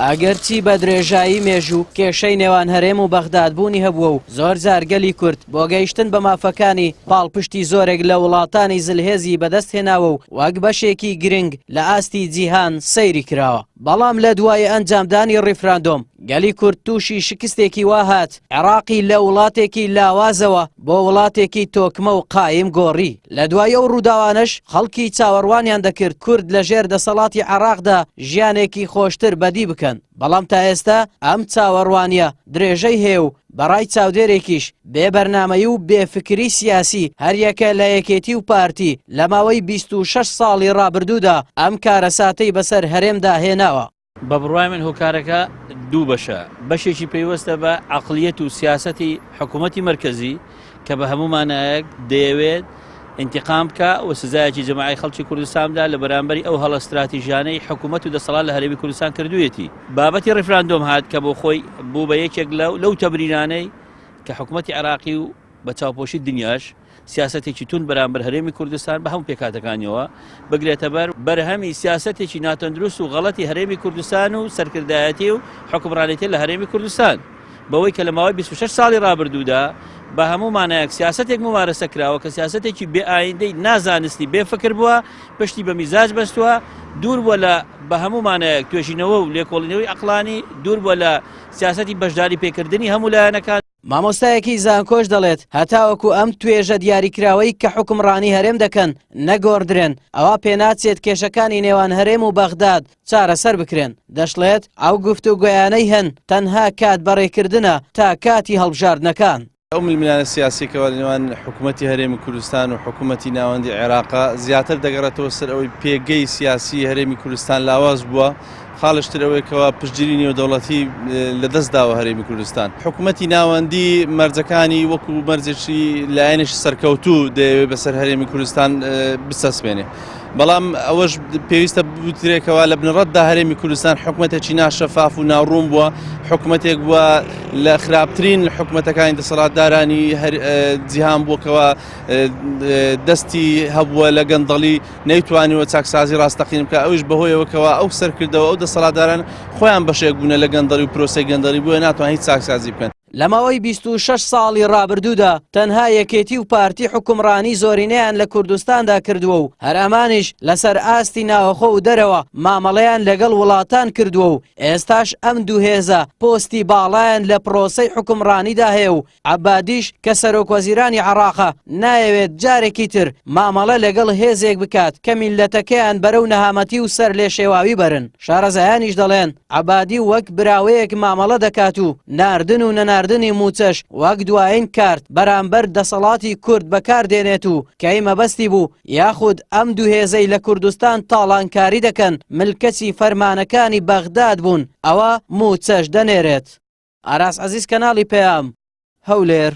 ئەگەرچی بە درێژایی مێژوو کێشەی نێوان هەرێم و بەغدادبوونی هەبووە و زۆر جارگەلی کورد بۆ گەیشتن بە مافەکانی پاڵپشتی زۆرێک لە وڵاتانی زلهێزی بەدەست هێناوە و وەک بەشێکی گرنگ لە ئاستی جیهان سەیری کراوە. بەڵام لە دوای ئەنجامدانی ڕیفراندۆم گەلی کورد تووشی شکستێکی وا هات. عێراقی لە وڵاتێکی لاوازەوە بۆ وڵاتێکی تۆکمە و قایم گۆڕی. لە دوای ئەو ڕووداوانش خەڵکی چاوەڕوانیان دەکرد کورد لە ژێر دەسەڵاتی عێراقدا ژیانێکی خۆشتر بەدی بکەن. بەڵام تا ئێستا ئەم چاوەڕوانیە درێژەی هەیە و بەڕای چاودێرێکیش بێبەرنامەیی و بێفکری سیاسی هەریەکە لە یەکێتی و پارتی لە ماوەی 26 ساڵی ڕابردوودا ئەم کارەساتەی بەسەر هەرێمدا هێناوە. بە بڕوای من هۆکارەکە دوو بەشە. بەشێکی پێیوەستە بە عەقڵیەت و سیاسەتی حکوومەتی مەرکەزی کە بە هەموو مانایەک دەیەوێت انتقام بکە و سزایەکی جەماعەی خەڵکی کوردستاندا لە بەرامبەری ئەو هەڵە استراتیژیانەی حکوومەت و دەسەڵات لە هەرێمی کوردستان کردوویەتی. بابەتی ڕیفراندۆم هات کە بۆ خۆی بوو بە یەکێک لەو تەبرینانەی کە حکوومەتی عێراقی و بە چاوپۆشی دنیاش سیاسەتێکی تون بەرامبەر هەرێمی کوردستان بە هەموو پێکاتەکانیەوە بگرێتە بەرهەمی سیاسەتێکی ناتەندروست و غەڵەتی هەرێمی کوردستان و سەرکردایەتی و حکومڕانێتی لە هەرێمی کوردستان بەوەی کە لە ماوەی 26 ساڵی ڕابردوودا بە هەموو مانایەک سیاسەتێک ممارەسە کراوە کە سیاسەتێکی بێ ئایندەی نازانستی بێفکر بووە پشتی بە میزاج بەستووە دوور بووە لە بە هەموو مانایەک توێژینەوە و لێکۆڵینەوەی عەقڵانی دوور بووە لە سیاسەتی بەشداری پێکردنی هەموو لایەنەکان. مامۆستایەکی زانکۆش دەڵێت هەتاوەکو ئەم توێژە دیاریکراوەی کە حکومڕانی هەرێم دەکەن نەگۆڕدرێن ئەوە پێناچێت کێشەکانی نێوان هەرێم و بەغداد چارەسەر بکرێن. دەشڵێت ئەو گفتوگۆیانەی هەن تەنها کات بەڕێکردنە تا کاتی هەڵبژاردنەکان. ئەو ململانە سیاسیکەوە لەنێوان حکوومەتی هەرێمی کوردستان و حکوومەتی ناوەندی عێراقا زیاتر دەگەڕێتەوە سەر ئەوەی پێگەی سیاسی هەرێمی کوردستان لاواز بووە خاڵشتر ئەوەیەکەوە پشتگیری نێودەوڵەتی لەدەستداوە هەرێمی کوردستان. حکوومەتی ناوەندی مەرجەکانی وەکو مەرجێکی لایەنێکی سەرکەوتوو دەیەوێت بەسەر هەرێمی کوردستان بچەسپێنێ. بەڵام ئەوەش پێویستە بوترێکەوە لە بنەڕەتدا هەرێمی کوردستان حکوومەتێکی ناشەفاف و ناڕوون بووە حکوومەتێک بووە لە خراپترین حکوومەتەکانی دەسەڵاتدارانی جیهان بووکەوە دەستی هەبووە لە گەندەڵی نەیتوانیوە چاکسازی ڕاستەقین بکە ئەوش بەهۆیەوەکەوە ئەو سەرکردەوە ئەو دەسەڵاتداران خۆیان بەشێک بوونە لە گەندەڵی و پرۆسەی گەندەڵی بووە ناتوان هیچ چاکسازی بکەن. لە ماوەی 26 ساڵی ڕابردوودا تەنها یەکێتی و پارتی حکومڕانی زۆرینەیان لە کوردستاندا کردووە و هەر ئەمانیش لەسەر ئاستی ناوەخۆ و دەرەوە مامەڵەیان لەگەڵ وڵاتان کردووە و ئێستاش ئەم دوو هێزە پۆستی باڵایان لە پرۆسەی حکومڕانیدا هەیە و عەبادیش کە سەرۆکوەزیرانی عێراقە نایەوێت جارێکی تر مامەڵە لەگەڵ هێزێک بکات کە میلەتەکەیان بەرەو نەهامەتی و سەر لێ شێواوی بەرن. شارەزایانیش دەڵێن عەبادی وەک براوەیەک مامەڵە دەکات و ناردن و نەناردنی موچەش وەک دوایین کارت بەرامبەر دەسەڵاتی کورد بەکاردێنێت و کەی مەبەستی بوو یاخود ئەم دوو هێزەی لە کوردستان تاڵانکاری دەکەن ملکەچی فەرمانەکانی بەغداد بوون ئەوە موچەش دەنێرێت. ئاراس عەزیز کەناڵی پێام هەولێر.